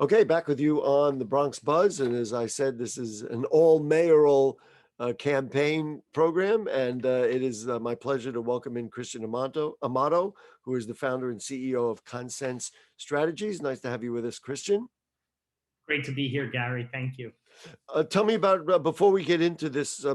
Okay, back with you on the Bronx Buzz. And as I said, this is an all mayoral campaign program. And it is my pleasure to welcome in Christian Amato, who is the founder and CEO of Consense Strategies. Nice to have you with us, Christian. Great to be here, Gary. Thank you. Tell me about, before we get into this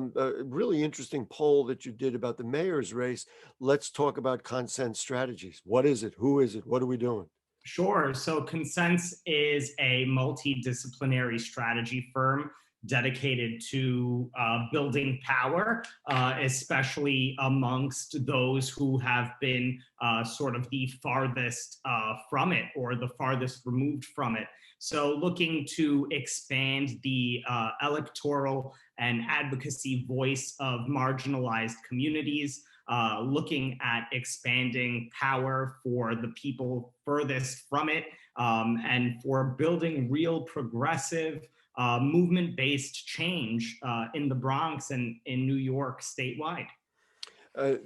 really interesting poll that you did about the mayor's race, let's talk about Consense Strategies. What is it? Who is it? What are we doing? Sure. So Consense is a multidisciplinary strategy firm dedicated to building power, especially amongst those who have been sort of the farthest from it or the farthest removed from it. So looking to expand the electoral and advocacy voice of marginalized communities, looking at expanding power for the people furthest from it, and for building real progressive movement-based change in the Bronx and in New York statewide.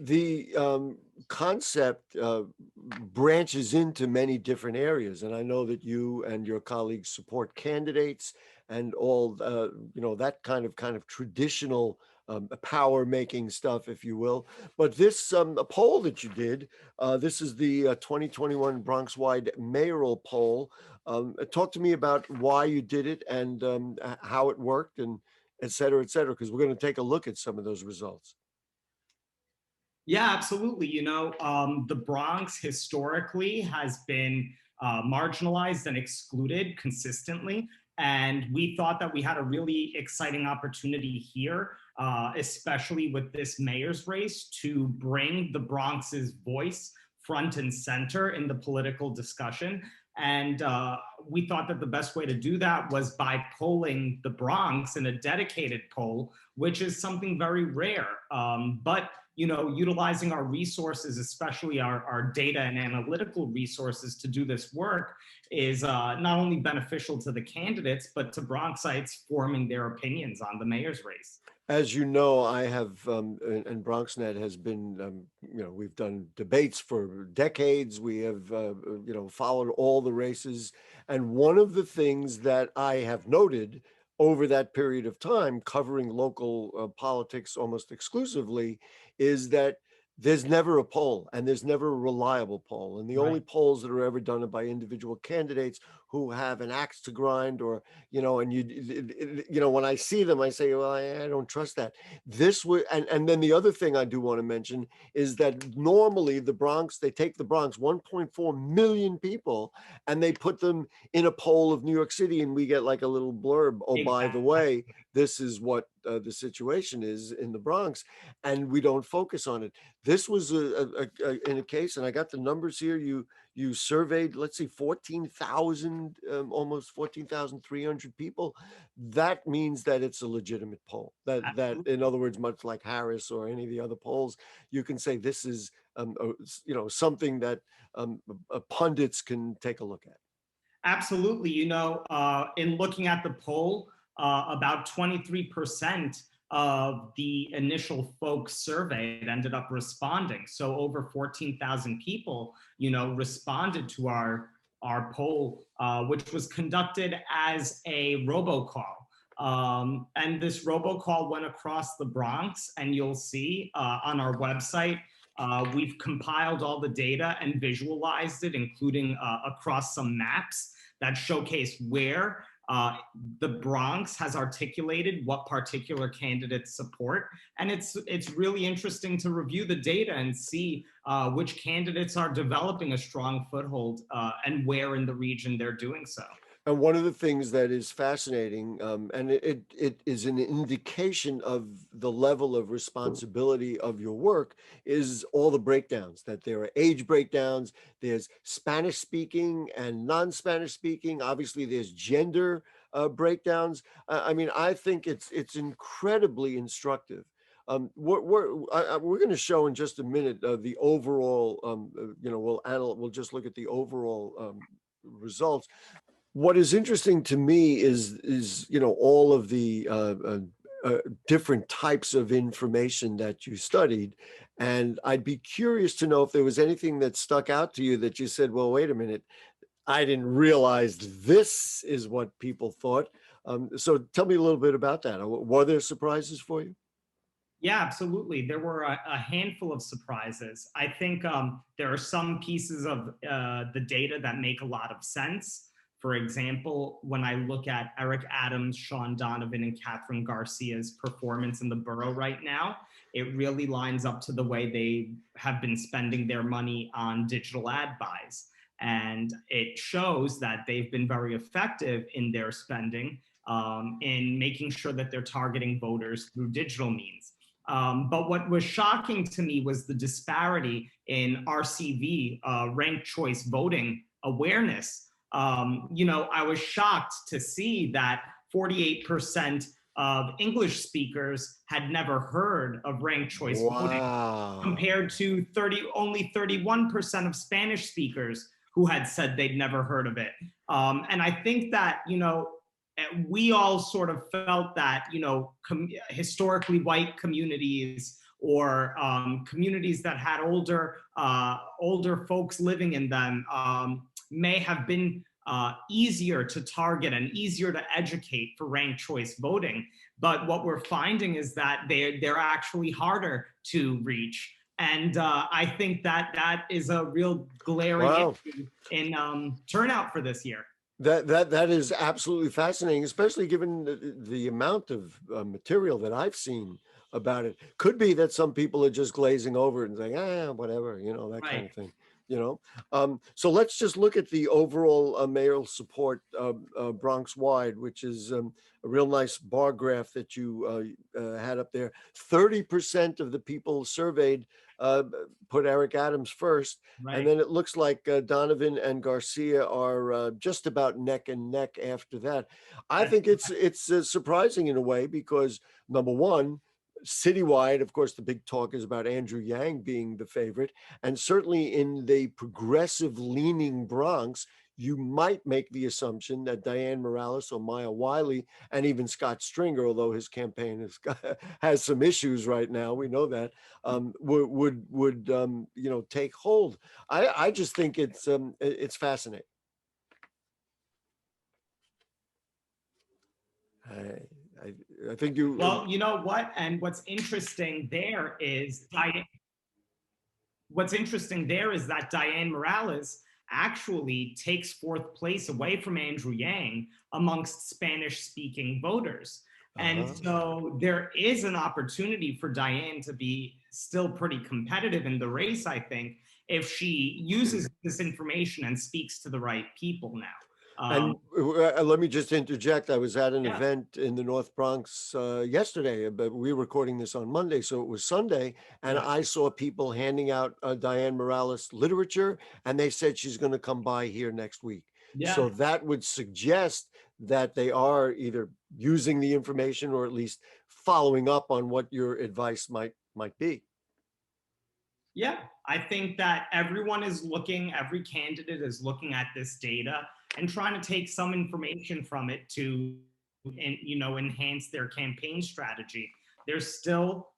The concept branches into many different areas, and I know that you and your colleagues support candidates and all that kind of traditional power making stuff, if you will. But this a poll that you did, this is the 2021 Bronx-wide mayoral poll. Talk to me about why you did it and how it worked, and et cetera, because we're going to take a look at some of those results. Yeah, absolutely. The Bronx historically has been marginalized and excluded consistently. And we thought that we had a really exciting opportunity here, especially with this mayor's race, to bring the Bronx's voice front and center in the political discussion. And we thought that the best way to do that was by polling the Bronx in a dedicated poll, which is something very rare. But utilizing our resources, especially our data and analytical resources to do this work is not only beneficial to the candidates, but to Bronxites forming their opinions on the mayor's race. As you know, I have, and BronxNet has been, we've done debates for decades. We have, followed all the races. And one of the things that I have noted over that period of time, covering local politics almost exclusively, is that there's never a poll, and there's never a reliable poll. And the only polls that are ever done are by individual candidates who have an axe to grind, or, and when I see them, I say, well, I don't trust that. This would, and then the other thing I do want to mention is that normally the Bronx, they take the Bronx, 1.4 million people, and they put them in a poll of New York City, and we get like a little blurb. Oh, by the way, this is what the situation is in the Bronx, and we don't focus on it. This was in a case, and I got the numbers here. You surveyed, let's see, 14,000, almost 14,300 people. That means that it's a legitimate poll. That, in other words, much like Harris or any of the other polls, you can say this is, something that pundits can take a look at. Absolutely. In looking at the poll, about 23% of the initial folks surveyed ended up responding. So over 14,000 people, responded to our poll, which was conducted as a robocall. And this robocall went across the Bronx, and you'll see on our website, we've compiled all the data and visualized it, including across some maps that showcase where the Bronx has articulated what particular candidates support. And it's really interesting to review the data and see which candidates are developing a strong foothold and where in the region they're doing so. And one of the things that is fascinating, and it is an indication of the level of responsibility of your work, is all the breakdowns, that there are age breakdowns, there's Spanish speaking and non-Spanish speaking, obviously there's gender breakdowns. I think it's incredibly instructive. We're going to show in just a minute the overall, we'll just look at the overall results. What is interesting to me is all of the different types of information that you studied, and I'd be curious to know if there was anything that stuck out to you that you said, well, wait a minute, I didn't realize this is what people thought. So tell me a little bit about that. Were there surprises for you? Yeah, absolutely. There were a handful of surprises. I think there are some pieces of the data that make a lot of sense. For example, when I look at Eric Adams, Sean Donovan, and Catherine Garcia's performance in the borough right now, it really lines up to the way they have been spending their money on digital ad buys. And it shows that they've been very effective in their spending in making sure that they're targeting voters through digital means. But what was shocking to me was the disparity in RCV, ranked choice voting awareness. I was shocked to see that 48% of English speakers had never heard of ranked choice voting, Wow. compared to only 31% of Spanish speakers who had said they'd never heard of it. And I think that, we all sort of felt that, historically white communities or communities that had older folks living in them may have been easier to target and easier to educate for ranked choice voting. But what we're finding is that they're actually harder to reach. And I think that that is a real glaring Wow. issue in turnout for this year. That is absolutely fascinating, especially given the amount of material that I've seen about it. Could be that some people are just glazing over it and saying, "Ah, whatever," that kind Right. of thing. So let's just look at the overall mayoral support Bronx wide, which is a real nice bar graph that you had up there. 30% of the people surveyed uh, put Eric Adams first. And Right. then it looks like Donovan and Garcia are just about neck and neck after that. I That's think it's surprising in a way because number one, citywide, of course, the big talk is about Andrew Yang being the favorite, and certainly in the progressive leaning Bronx, you might make the assumption that Diane Morales or Maya Wiley and even Scott Stringer, although his campaign has some issues right now, we know that, would take hold. I just think it's fascinating. I, I I think you Well, you know what? And what's interesting there is that Diane Morales actually takes fourth place away from Andrew Yang amongst Spanish speaking voters. And uh, so there is an opportunity for Diane to be still pretty competitive in the race, I think, if she uses this information and speaks to the right people now. And let me just interject. I was at an Yeah, event in the North Bronx yesterday, but we were recording this on Monday, so it was Sunday, and yeah, I saw people handing out Diane Morales literature, and they said she's going to come by here next week. So yeah. that would suggest that they are either using the information or at least following up on what your advice might be. Yeah, I think that every candidate is looking at this data and trying to take some information from it to, enhance their campaign strategy. There's still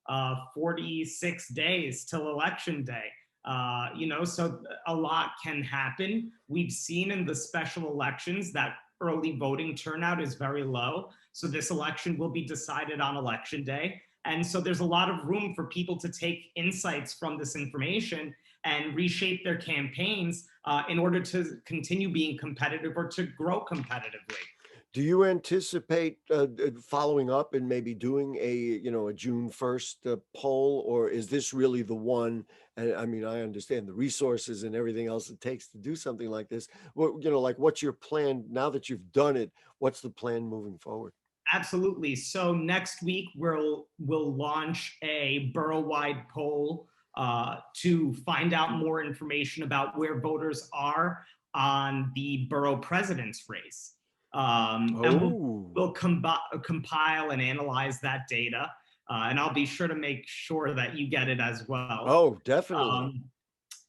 46 days till election day. So a lot can happen. We've seen in the special elections that early voting turnout is very low. So this election will be decided on election day. And so there's a lot of room for people to take insights from this information and reshape their campaigns in order to continue being competitive or to grow competitively. Do you anticipate following up and maybe doing a June 1st poll, or is this really the one? And I mean, I understand the resources and everything else it takes to do something like this. Like what's your plan now that you've done it? What's the plan moving forward? Absolutely. So next week we'll launch a borough-wide poll to find out more information about where voters are on the borough president's race, and Oh, compile and analyze that data, and I'll be sure to make sure that you get it as well. oh, definitely. Um,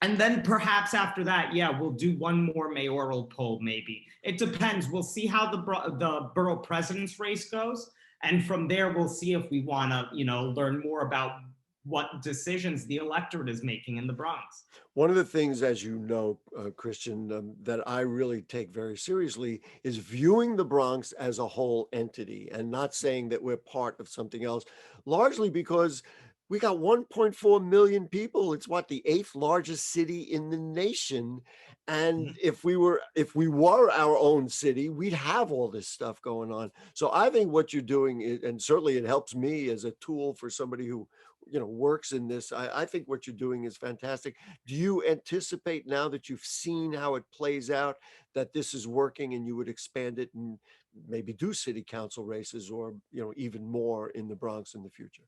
and then perhaps after that, yeah, we'll do one more mayoral poll. Maybe it depends. We'll see how the borough president's race goes, and from there we'll see if we want to, learn more about what decisions the electorate is making in the Bronx. One of the things, as you know, Christian, that I really take very seriously is viewing the Bronx as a whole entity and not saying that we're part of something else, largely because we got 1.4 million people. It's what, the eighth largest city in the nation. And Mhm. if we were our own city, we'd have all this stuff going on. So I think what you're doing, and certainly it helps me as a tool for somebody who works in this. I think what you're doing is fantastic. Do you anticipate, now that you've seen how it plays out, that this is working and you would expand it and maybe do city council races or, even more in the Bronx in the future?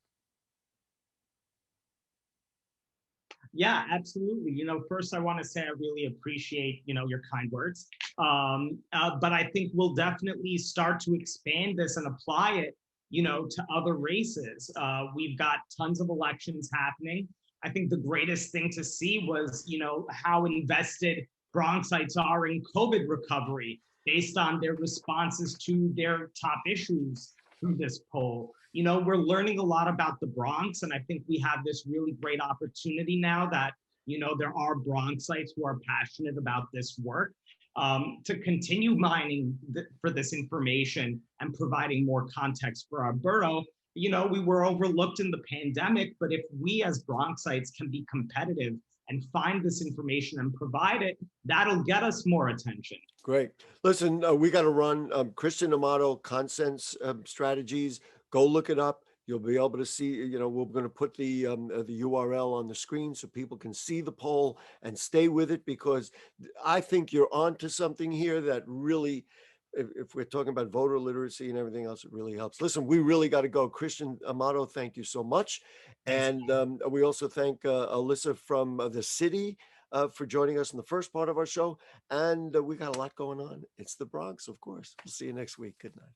Yeah, absolutely. First I want to say I really appreciate, your kind words. But I think we'll definitely start to expand this and apply it, to other races. We've got tons of elections happening. I think the greatest thing to see was, how invested Bronxites are in COVID recovery based on their responses to their top issues through this poll. We're learning a lot about the Bronx, and I think we have this really great opportunity now that, there are Bronxites who are passionate about this work, to continue mining for this information and providing more context for our borough. We were overlooked in the pandemic, but if we as Bronxites can be competitive and find this information and provide it, that'll get us more attention. Great. Listen, we got to run. Christian Amato, Consense Strategies. Go look it up. You'll be able to see. We're going to put the URL on the screen so people can see the poll and stay with it, because I think you're onto something here that really, if we're talking about voter literacy and everything else, it really helps. Listen, we really got to go. Christian Amato, thank you so much, Thanks. and we also thank Alyssa from the city for joining us in the first part of our show. And we got a lot going on. It's the Bronx, of course. We'll see you next week. Good night.